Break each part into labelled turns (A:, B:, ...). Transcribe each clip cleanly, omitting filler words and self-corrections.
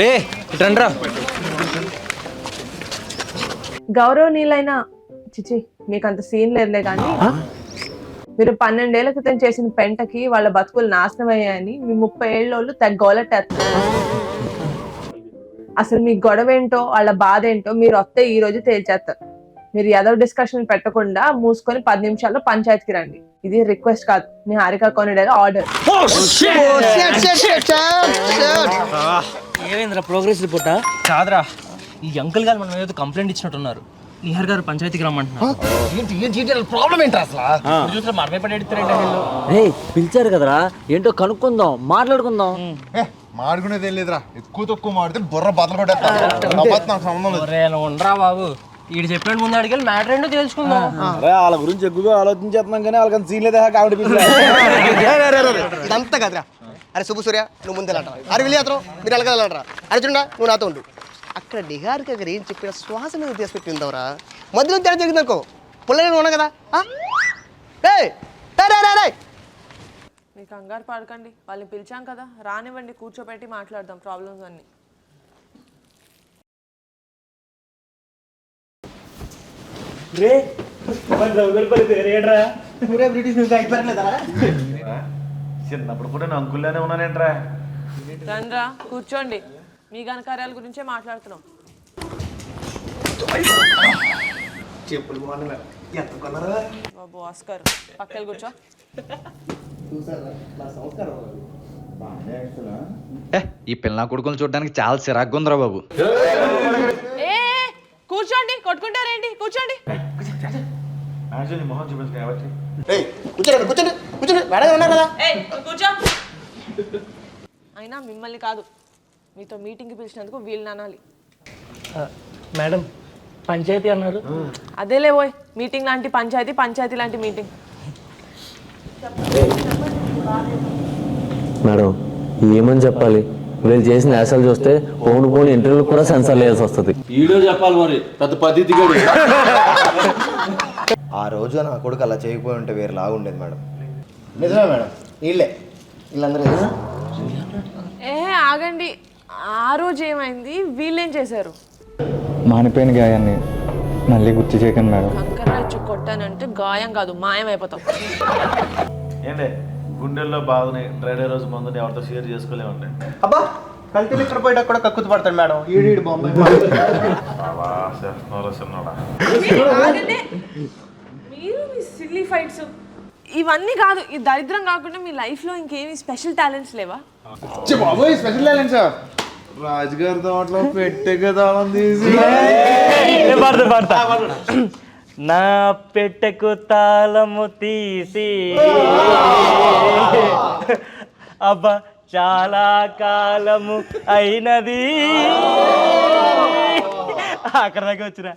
A: రే ఇట్రా.
B: గౌరవనీయులైన చిచి మీకు అంత సీన్ లేదులే కానీ మీరు 12 ఏళ్ల క్రితం చేసిన పెంటకి వాళ్ళ బతుకులు నాశనం అయ్యాయని మీ 30 ఏళ్ళోళ్ళు తెగ గోలెట్టేస్తారు. అసలు మీ గొడవ ఏంటో వాళ్ళ బాధ ఏంటో మీరు వస్తే ఈ రోజు తేల్చేస్తారు. మీరు ఏదో డిస్కషన్ పెట్టకుండా మూసుకొని 10 నిమిషాల్లో పంచాయతీకి రండి. ఇది రిక్వెస్ట్ కాదు, మీ హారిక కొనిడేగా ఆర్డర్.
A: ఏమైందిరా ప్రోగ్రెస్ రిపోర్టా? కాదురా, ఈ అంకుల్ గారు మనం ఏదో కంప్లైంట్ ఇచ్చినట్టున్నారు. నిహార్ గారు పంచాయతీకి రమ్మంటున్నారు. ప్రాబ్లం ఏంటి అసలు? చూసిన మనమే పడేస్తారంటే
C: పిలిచారు కదరా, ఏంటో కనుక్కుందాం, మాట్లాడుకుందాం.
D: మాడుకునేది ఏం లేదురా, ఎక్కువ తక్కువ మాడితే బుర్ర బద్దలు పడేస్తా.
A: ఉండరా బాబు, వీడు చెప్పినట్టు ముందు అడిగి మ్యాటర్ ఏంటో తెలుసుకుందాం.
C: వాళ్ళ గురించి ఎక్కువగా ఆలోచించేస్తున్నాం కానీ వాళ్ళకి సీన్ లేదా కాబట్టి
E: ఇదంతా కదరా. అరే శుభ సూర్య, నువ్వు ముందే అంటారా? అరే వెళ్ళి అతను మీరు వెళ్ళగలంటారా? అరే చూడా, నువ్వు నాతో ఉండు. అక్కడ నిహారిక గారు ఏం చెప్పిన శ్వాస మీద తీసి పెట్టిందవరా, మధ్యలో తేడా జరిగిందనుకో పుల్లగా ఉన్నా కదా.
B: మీ కంగారు పడకండి, వాళ్ళని పిలిచాం కదా, రానివ్వండి, కూర్చోబెట్టి మాట్లాడదాం ప్రాబ్లమ్స్ అన్ని.
D: చిన్నప్పుడు కూడా నేను అంకుల్లోనే ఉన్నానేంట్రా.
B: రండ్రా కూర్చోండి, మీ ఘనకార్యాల గురించే మాట్లాడుతున్నాం. బాబు ఆస్కార్ పక్కన కూర్చో.
F: ఈ పిల్ల కొడుకులు చూడడానికి చాలా చిరాగ్గా ఉందిరా బాబు.
B: కూర్చోండి, కొట్టుకుంటారేంటి? కూర్చోండి. కూర్చో. అయినా మిమ్మల్ని కాదు, మీతో మీటింగ్కి పిలిచినందుకు వీళ్ళని అనాలి.
A: మేడం పంచాయతీ అన్నారు.
B: అదేలే పోయ్, మీటింగ్ లాంటి పంచాయతీ, పంచాయతీ లాంటి మీటింగ్.
C: మేడం ఏమని చెప్పాలి? వీళ్ళు చేసిన యాసలు చూస్తే పోను ఇంటర్వ్యూ కూడా సెన్సార్ వేయాల్సి వస్తుంది.
G: వీడియో చెప్పాలి మరి, పెద్ద పద్ధతి.
E: ఆ రోజు నా కొడుకు అలా చేయకపోయి ఉంటే వేరే లాగా ఉండేది మేడం. నిజమే మేడం, వీళ్ళందరూ
B: ఆగండి. ఆ రోజు ఏమైంది? వీళ్ళేం చేశారు?
H: మానిపోయిన గాయాన్ని మళ్ళీ గుర్తు చేయకండి మేడం.
B: కంకర్రాచ్చు కొట్టానంటే గాయం కాదు, మాయం అయిపోతాం.
D: ఏంటే గుండెల్లో బాధని డ్రైడే రోజు ముందు ఎవరితో షేర్ చేసుకోలేమండి.
E: అబ్బా కల్తీలు ఇక్కడ పోయేటప్పుడు కూడా కక్కుతు పడతాడు మేడం. ఈడు బాంబే
B: మీరు మీ సిల్లీ ఫైట్స్ ఇవన్నీ కాదు, ఈ దరిద్రం కాకుండా మీ లైఫ్ లో ఇంకేమి స్పెషల్ టాలెంట్స్ లేవా?
D: స్పెషల్ టాలెంట్స్ రాజుగారి తోటలో పెట్టే కదా తీసి
A: నా పెట్టెకు తాళము తీసి అబ్బా చాలా కాలము అయినది. అక్కడ దాకా వచ్చినా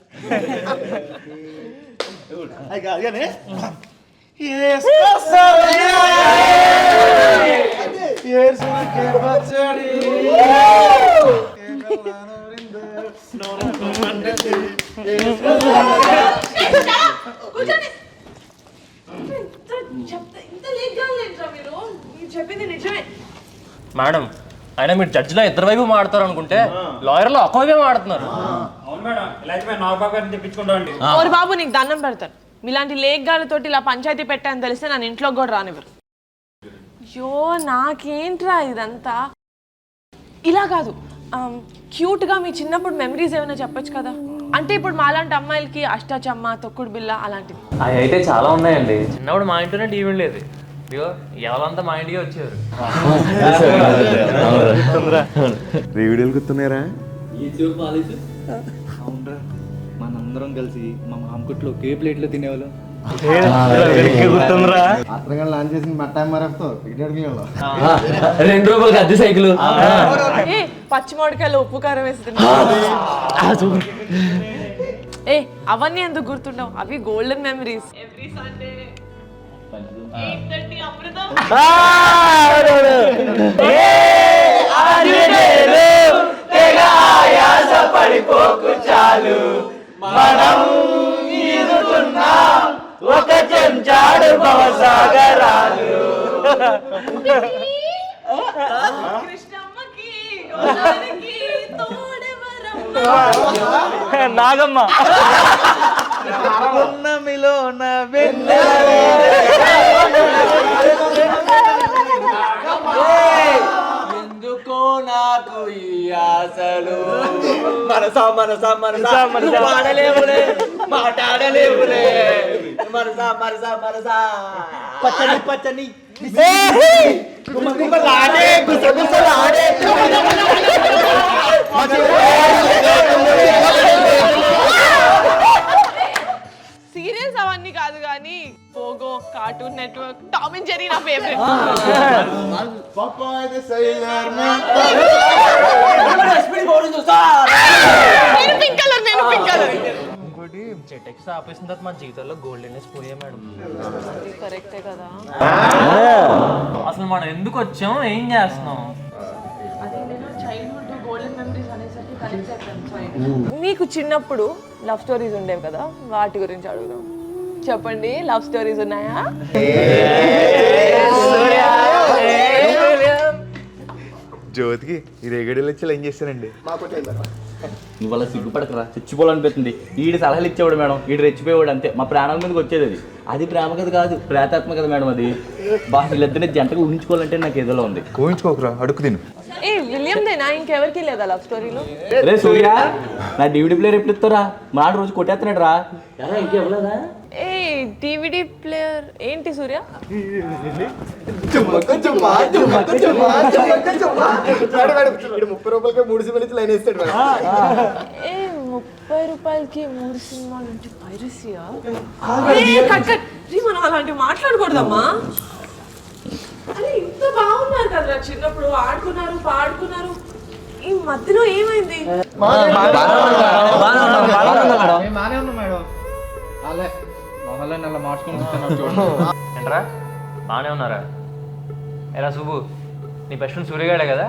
A: మేడం. అయినా మీరు జడ్జిలో ఇద్దరు వైపు మాడతారు అనుకుంటే లాయర్లో ఒక వైపే మాడుతున్నారు.
B: ఓరి బాబు నీకు దండం పెడతాను, మీలాంటి లేఖగాలతోటి ఇలా పంచాయతీ పెట్టాను తెలిస్తే నన్ను ఇంట్లోకి కూడా రానివ్వరు. అయ్యో నాకేంట్రా ఇదంతా. ఇలా కాదు, క్యూట్గా మీ చిన్నప్పుడు మెమరీస్ ఏమైనా చెప్పొచ్చు కదా. అంటే ఇప్పుడు మాలాంటి అమ్మాయిలకి అష్టాచమ్మ, తొక్కుడు బిల్ల అలాంటివి
C: అవి అయితే చాలా ఉన్నాయండి.
A: చిన్నప్పుడు మా ఇంట్లోనే టీవీ లేదు, ఎవరంతా మా ఇంటికి వచ్చారు.
D: వీడియోలు గుర్తున్నారా?
H: అవునరా, మనందరం కలిసి మా మామకుట్లో ఒకే ప్లేట్లో తినేవాళ్ళం.
A: గుర్తుందిరా?
E: లాంచ్ చేసిన మట్టాయి మరఫ్తో
C: 2 రూపాయలకి అద్దె సైకిల్,
B: పచ్చిమిరపకాయలు ఉప్పు కారం వేసి అవన్నీ ఎందుకు గుర్తుండవు? అవి గోల్డెన్ మెమరీస్. ఎవ్రీ సండే 8:30 అమృతం.
C: పడిపోకు చాలు, మనం ఈదుతున్నాం ఒక చెంచాడు భవసాగరాలు.
B: కృష్ణమ్మకి
A: నాగమ్మ.
H: ఎందుకో నాకు ఈ ఆశలు మనసా మనసా మనసా మనసా మాడలేవులే మాట్లాడలేవులే మనసా మనసా మనసా పచ్చని పచ్చని గుమగుమలాడే గుసగుసలాడే
B: సీరియల్స్ అవన్నీ కాదు కానీ Pogo, cartoon network, Tom and Jerry నా ఫేవరెట్. నేను పింక్ కలర్.
A: ఇంకోటి చెటెక్స్ ఆపేసిన తర్వాత మా జీవితంలో గోల్డెనెస్ పోయా మేడం.
B: కరెక్టే కదా.
A: అసలు మనం ఎందుకు వచ్చాం, ఏం చేస్తున్నాం?
B: మీకు చిన్నప్పుడు లవ్ స్టోరీస్ ఉండేవి కదా, వాటి గురించి అడుగుదాం. చెప్పండి, లవ్ స్టోరీస్ ఉన్నాయా?
D: జ్యోతికి ఈ రేగడీలు వచ్చి ఏం చేస్తానండి?
H: నువ్వు అలా సిగ్గుపడకరా, చచ్చిపోవాలనిపిస్తుంది. ఈడు సలహాలు ఇచ్చేవాడు మేడం, ఈడు రెచ్చిపోయేవాడు అంతే. మా ప్రాణాల మీదకి వచ్చేది అది. అది ప్రేమ కథ కాదు, ప్రేతాత్మ కదా మేడం అది. వీళ్ళిద్దరిని జంటగా ఊహించుకోవాలంటే నాకు ఏదోలా ఉంది.
D: కోయించుకోకరా, అడుగు తిను.
B: ఏ విలియం దేనా, ఇంకెవరికి లేదా లవ్ స్టోరీలు?
H: రే సూర్య, నా డివిడి ప్లేయర్ ఎప్పుడు ఇస్తారా? మా రోజు కొట్టేస్తున్నాడు రా.
B: ఏ డివిడి ప్లేయర్ ఏంటి సూర్య? ఏ 30 రూపాయలకి 3 సినిమాలు అంటే పైరసీయా? మనం అలాంటివి మాట్లాడకూడదమ్మా. అరే ఇంత బాగున్నారు కదరా చిన్నప్పుడు, ఆడుకున్నారు పాడుకున్నారు, ఈ మధ్యలో ఏమైంది?
A: ఏంట్రా బాగానే ఉన్నారా? ఎరా సుబ్బు, నీ బెస్ట్ ఫ్రెండ్ సూర్యగాడే కదా?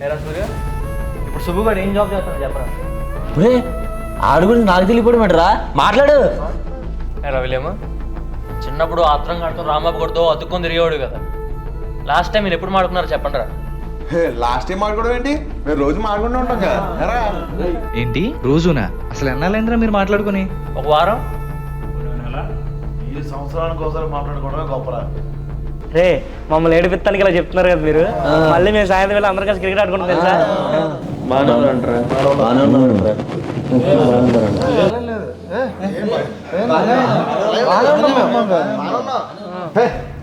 A: ఎరా సూర్య, ఇప్పుడు సుబ్బు గారు ఏం జాబ్ చేస్తాడు చెప్పరా?
C: ఆడు గురించి నాకు తెలియపోవడం మాట్లాడు.
A: ఎరా విలియమ్మ, చిన్నప్పుడు ఆత్రం కడుతూ రాంబాబు కొడుతూ అతుక్కొని తిరిగేవాడు కదా. లాస్ట్ టైం మీరు ఎప్పుడు మాడుకున్నారు చెప్పండి రా.
D: లాస్ట్ టైం మాట్లాడడం ఏంటి? మేము రోజు మాట్లాడుకుంటూ ఉంటాం కదా.
F: ఏంటి రోజునా? అసలు ఎన్నాళ్ళైందిరా మీరు మాట్లాడుకుని?
A: ఒక వారం.
G: ఈ సంవత్సరానికి ఒకసారి మాట్లాడుకోవడమే గొప్పరా.
I: రే మమ్మల్ని ఏడిపిస్తానికి ఇలా చెప్తున్నారు కదా మీరు. మళ్ళీ మేము సాయంత్రం వేళ అందరం కలిసి క్రికెట్ ఆడుకుంటాం తెలుసా?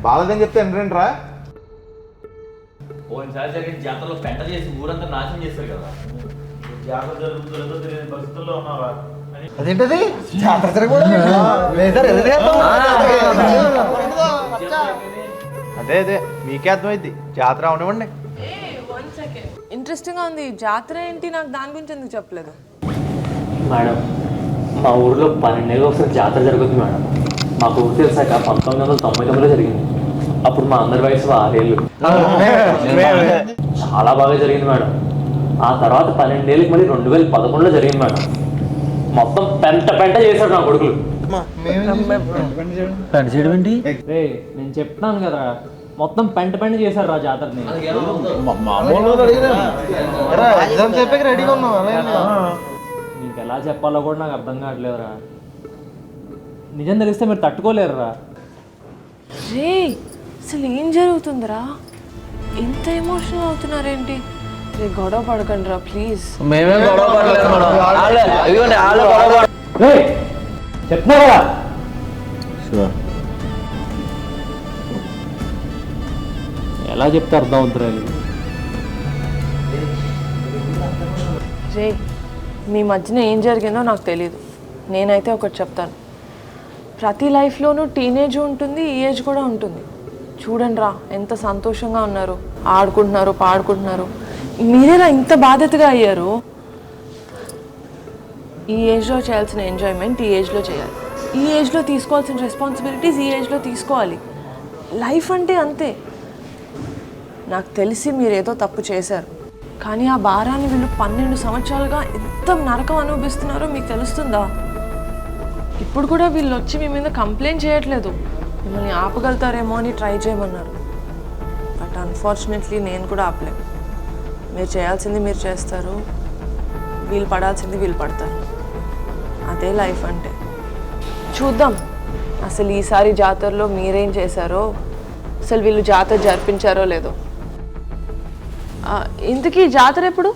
D: బాధని చెప్తే ఏంటంట్రా?
A: పోయినసారి జరిగిన జాతరలో పెంట చేసి ఊరంతా నాశనం చేశారు కదా.
G: జాతర జరుగుతుందో తెలియని పరిస్థితుల్లో ఉన్నారా?
E: అదేంటది జాతర జరగకూడదు.
D: అదే మీకే అర్థమైంది. జాతర అవనివ్వండి.
B: ఇంట్రెస్టింగ్ గా ఉంది. జాతర ఏంటి? నాకు దాని గురించి ఎందుకు చెప్పలేదు?
C: మేడం, మా ఊర్లో 12 ఏళ్ళు ఒకసారి జాతర జరుగుతుంది మేడం. మాకు ఊరు తెలిసాక 1999లో జరిగింది. అప్పుడు మా అందరి వయసు 6 ఏళ్ళు. చాలా బాగా జరిగింది మేడం. ఆ తర్వాత 12 ఏళ్ళకి మళ్ళీ 2011లో జరిగింది మేడం. మొత్తం పెంట చేశాడు నా కొడుకులు.
A: పెంట చేయడం ఏంటి? రే నేను చెప్తాను కదా, మొత్తం పెంట చేశారు రా జాతరని. నీకు ఎలా చెప్పాలో కూడా నాకు అర్థం కావట్లేదురా. నిజం తెలిస్తే మీరు తట్టుకోలేరురా.
B: రే అసలు ఏం జరుగుతుందిరా? ఇంత ఎమోషనల్ అవుతున్నారేంటి? రే గొడవ పడకండి రా ప్లీజ్.
C: మేమే గొడవ పడలేదు మేడం.
A: చెప్తున్నా కదా. ఎలా చెప్తే అర్థం అవుతుంది?
B: రే మీ మధ్యన ఏం జరిగిందో నాకు తెలీదు. నేనైతే ఒకటి చెప్తాను, ప్రతి లైఫ్లోనూ టీనేజ్ ఉంటుంది, ఈ ఏజ్ కూడా ఉంటుంది. చూడండి రా ఎంత సంతోషంగా ఉన్నారు, ఆడుకుంటున్నారు పాడుకుంటున్నారు. మీరేనా ఇంత బాధ్యతగా అయ్యారు? ఈ ఏజ్లో చేయాల్సిన ఎంజాయ్మెంట్ ఈ ఏజ్లో చేయాలి. ఈ ఏజ్లో తీసుకోవాల్సిన రెస్పాన్సిబిలిటీస్ ఈ ఏజ్లో తీసుకోవాలి. లైఫ్ అంటే అంతే. నాకు తెలిసి మీరేదో తప్పు చేశారు, కానీ ఆ భారాన్ని వీళ్ళు 12 సంవత్సరాలుగా ఎంత నరకం అనుభవిస్తున్నారో మీకు తెలుస్తుందా? ఇప్పుడు కూడా వీళ్ళు వచ్చి మీ మీద కంప్లైంట్ చేయట్లేదు, మిమ్మల్ని ఆపగలుగుతారేమో అని ట్రై చేయమన్నారు. బట్ అన్ఫార్చునేట్లీ నేను కూడా ఆపలేను. మీరు చేయాల్సింది మీరు చేస్తారు, వీళ్ళు పడాల్సింది వీళ్ళు పడతారు. అదే లైఫ్ అంటే. చూద్దాం అసలు ఈసారి జాతరలో మీరేం చేశారో, అసలు వీళ్ళు జాతర జరిపించారో లేదో. ఇంతకీ జాతర ఎప్పుడు?